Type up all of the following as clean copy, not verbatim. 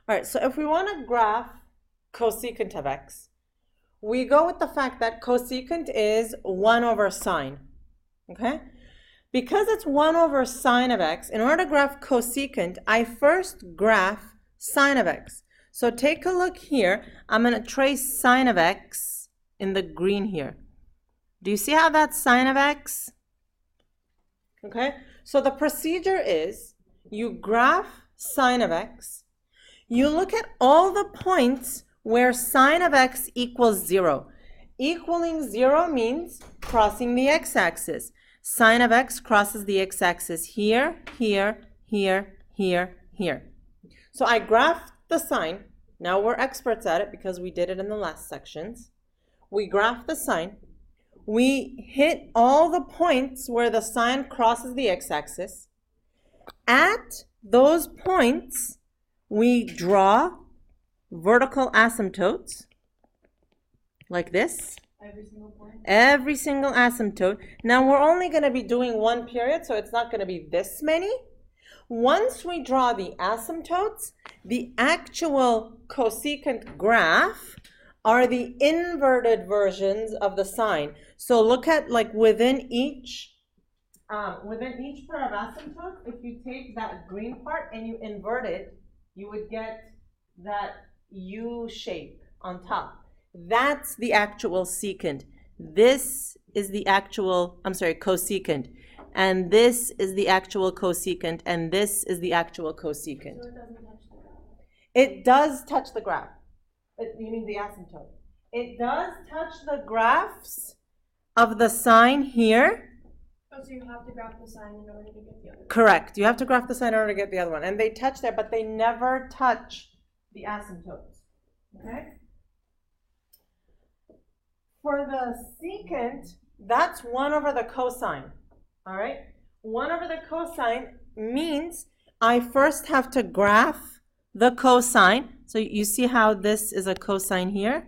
All right, so if we want to graph cosecant of x, we go with the fact that cosecant is 1 over sine, okay? Because it's 1 over sine of x, in order to graph cosecant, I first graph sine of x. So take a look here. I'm going to trace sine of x in the green here. Do you see how that's sine of x? Okay, so the procedure is you graph sine of x. You look at all the points where sine of x equals 0. Equaling 0 means crossing the x-axis. Sine of x crosses the x-axis here, here, here, here, here. So I graphed the sine. Now we're experts at it because we did it in the last sections. We graph the sine. We hit all the points where the sine crosses the x-axis. At those points, we draw vertical asymptotes like this. Every single point? Every single asymptote. Now we're only going to be doing one period, so it's not going to be this many. Once we draw the asymptotes, the actual cosecant graph are the inverted versions of the sine. So look at like within each pair of asymptotes, if you take that green part and you invert it, you would get that U shape on top. That's the actual secant. This is the actual, cosecant. And this is the actual cosecant, and this is the actual cosecant. So it doesn't touch the graph? It does touch the graph. You mean the asymptote. It does touch the graphs of the sine here. Oh, so you have to graph the sine in order to get the other one? Correct. You have to graph the sine in order to get the other one. And they touch there, but they never touch the asymptotes. Okay? For the secant, that's 1 over the cosine. All right? 1 over the cosine means I first have to graph the cosine. So you see how this is a cosine here?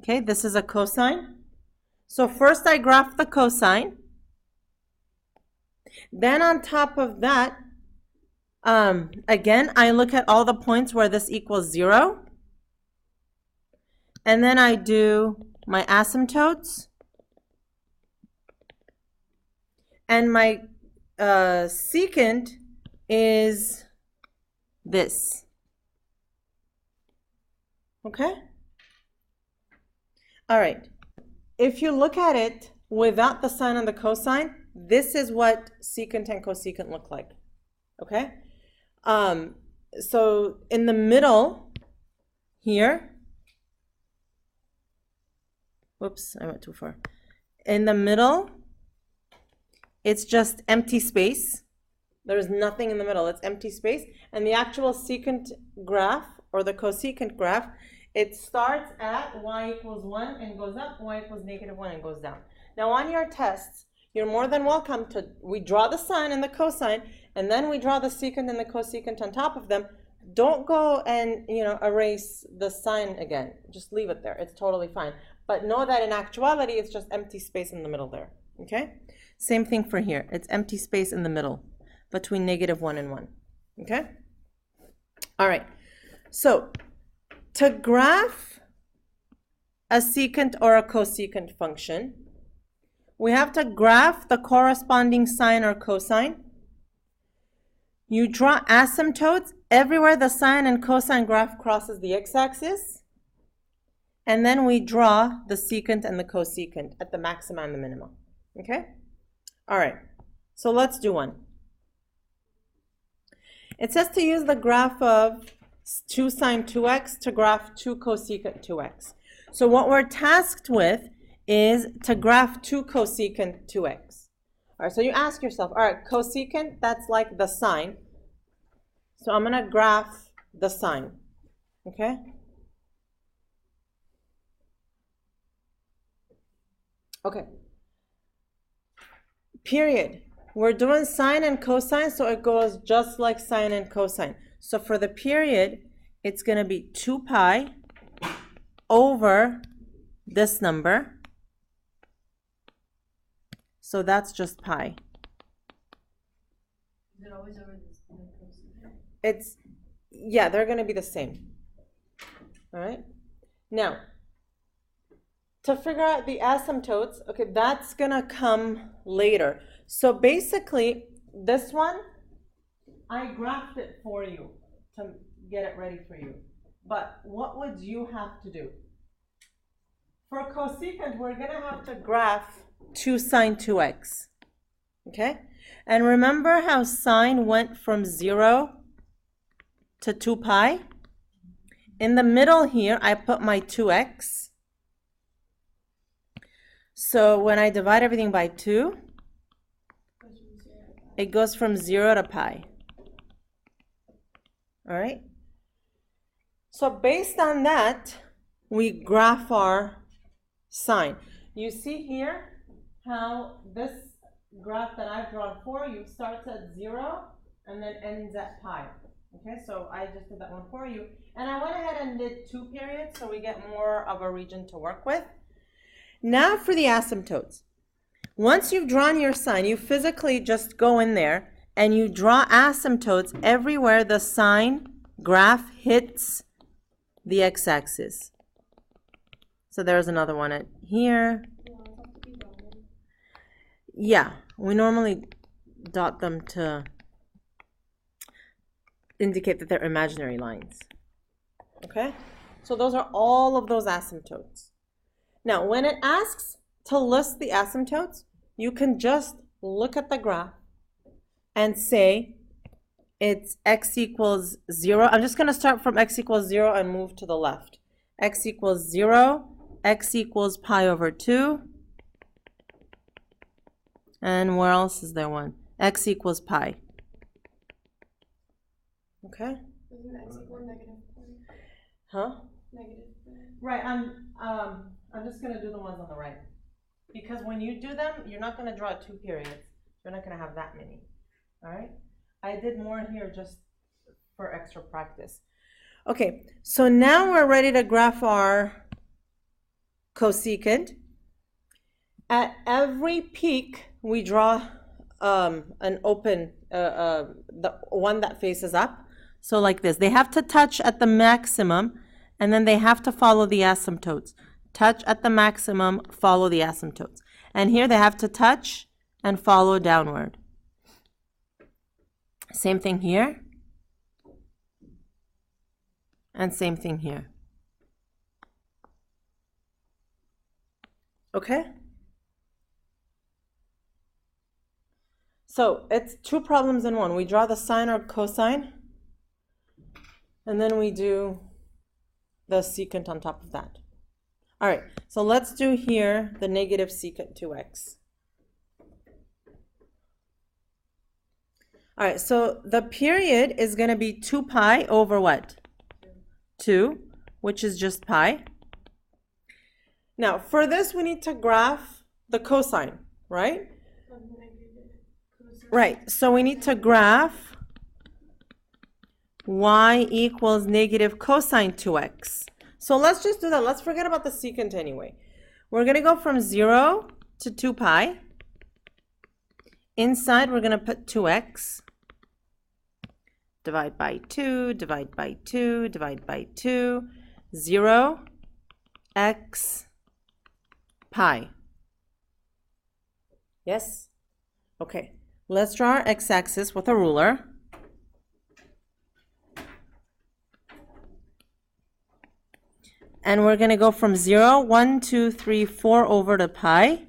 Okay, this is a cosine. So first I graph the cosine. Then on top of that, again, I look at all the points where this equals 0. And then I do my asymptotes. And my secant is this. Okay? All right. If you look at it without the sine and the cosine, this is what secant and cosecant look like. Okay? So in the middle here, whoops, I went too far. In the middle, it's just empty space. There's nothing in the middle. It's empty space. And the actual secant graph, or the cosecant graph, it starts at y equals 1 and goes up, y equals -1 and goes down. Now on your tests, you're more than welcome to, we draw the sine and the cosine, and then we draw the secant and the cosecant on top of them. Don't go and, erase the sine again. Just leave it there. It's totally fine. But know that in actuality, it's just empty space in the middle there. Okay? Same thing for here. It's empty space in the middle between -1 and 1. Okay? All right. So, to graph a secant or a cosecant function, we have to graph the corresponding sine or cosine. You draw asymptotes everywhere the sine and cosine graph crosses the x-axis. And then we draw the secant and the cosecant at the maxima and the minima. Okay? All right. So let's do one. It says to use the graph of 2 sine 2x to graph 2 cosecant 2x. So what we're tasked with is to graph 2 cosecant 2x. All right, so you ask yourself, all right, cosecant, that's like the sine. So I'm going to graph the sine. Okay? Okay. Period. We're doing sine and cosine, so it goes just like sine and cosine. So for the period, it's going to be 2 pi over this number. So that's just pi. Is it always over this? It's, yeah, they're going to be the same. All right. Now, to figure out the asymptotes, okay, that's going to come later. So basically, this one, I graphed it for you to get it ready for you. But what would you have to do? For cosecant, we're going to have to graph 2 sine 2x. Okay? And remember how sine went from 0 to 2 pi? In the middle here, I put my 2x. So when I divide everything by 2, it goes from 0 to pi. All right? So based on that, we graph our sine. You see here how this graph that I've drawn for you starts at 0 and then ends at pi. Okay, so I just did that one for you. And I went ahead and did 2 periods so we get more of a region to work with. Now for the asymptotes. Once you've drawn your sine, you physically just go in there and you draw asymptotes everywhere the sine graph hits the x-axis. So there's another one at here. Yeah, we normally dot them to indicate that they're imaginary lines. Okay? So those are all of those asymptotes. Now, when it asks to list the asymptotes, you can just look at the graph and say it's x equals 0. I'm just going to start from x equals 0 and move to the left. X equals 0, x equals pi over 2. And where else is there one? X equals pi. Okay? Isn't x equal negative pi? Huh? Negative pi. Right, I'm just going to do the ones on the right. Because when you do them, you're not going to draw 2 periods. You're not going to have that many. All right? I did more here just for extra practice. Okay, so now we're ready to graph our cosecant. At every peak, we draw an open, the one that faces up. So like this. They have to touch at the maximum, and then they have to follow the asymptotes. Touch at the maximum, follow the asymptotes. And here they have to touch and follow downward. Same thing here. And same thing here. Okay? So it's 2 problems in one. We draw the sine or cosine, and then we do the secant on top of that. All right, so let's do here the negative secant 2x. All right, so the period is going to be 2 pi over what? 2, which is just pi. Now, for this, we need to graph the cosine, right? Right, so we need to graph y equals negative cosine 2x. So let's just do that. Let's forget about the secant anyway. We're going to go from 0 to 2 pi. Inside, we're going to put 2x. Divide by 2, divide by 2, divide by 2. 0, x, pi. Yes? Okay. Let's draw our x-axis with a ruler. And we're going to go from 0, 1, 2, 3, 4 over to pi.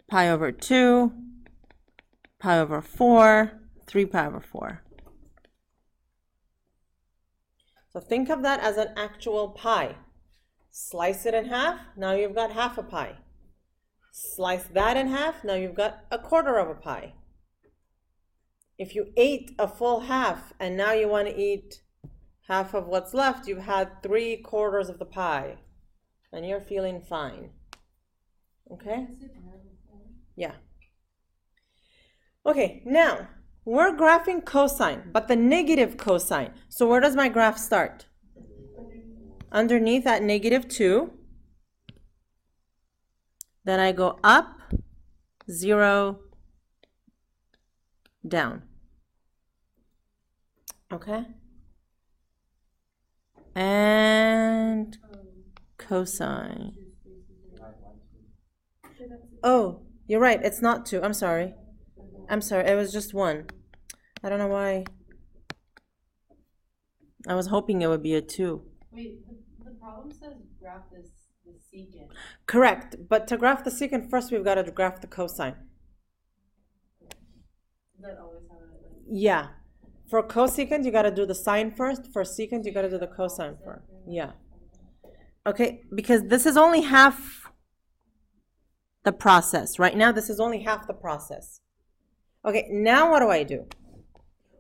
Pi over 2, pi over 4, 3 pi over 4. So think of that as an actual pi. Slice it in half, now you've got half a pi. Slice that in half, now you've got a quarter of a pi. If you ate a full half and now you want to eat half of what's left, you've had 3/4 of the pie. And you're feeling fine. Okay? Yeah. Okay, now we're graphing cosine, but the negative cosine. So where does my graph start? Underneath at -2. Then I go up, 0, down. Okay. And cosine. Oh, you're right. It's not 2. I'm sorry. It was just 1. I don't know why. I was hoping it would be a 2. Wait, the problem says graph the secant. Correct. But to graph the secant, first we've got to graph the cosine. Does that always have it? Like, Yeah. For cosecant, you got to do the sine first. For secant, you got to do the cosine first. Yeah. Okay, because this is only half the process. Right now, this is only half the process. Okay, now what do I do?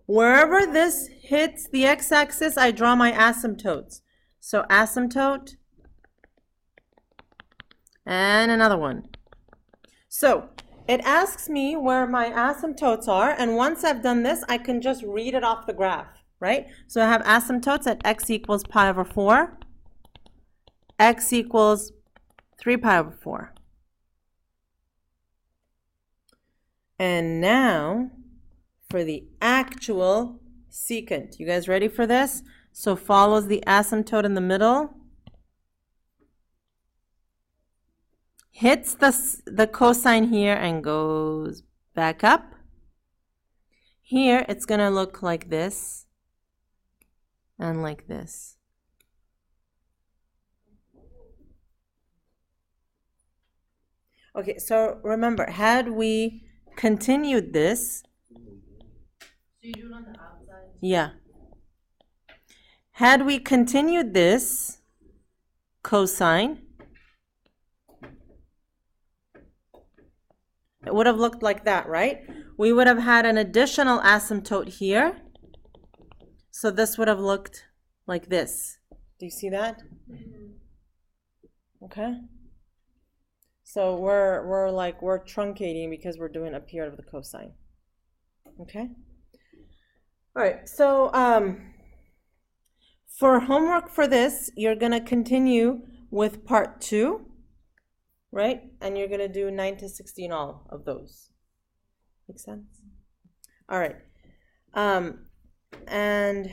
Wherever this hits the x-axis, I draw my asymptotes. So asymptote and another one. So it asks me where my asymptotes are, and once I've done this, I can just read it off the graph, right? So I have asymptotes at x equals pi over 4, x equals 3 pi over 4. And now for the actual secant. You guys ready for this? So follows the asymptote in the middle. Hits the cosine here and goes back up. Here it's going to look like this and like this. Okay, so remember, had we continued this, so you do it on the outside? yeah. Had we continued this cosine, it would have looked like that, right? We would have had an additional asymptote here. So this would have looked like this. Do you see that? Okay. So we're truncating because we're doing a period of the cosine. Okay. All right. So for homework for this, you're gonna continue with part 2. Right? And you're going to do 9 to 16 all of those. Make sense? All right. And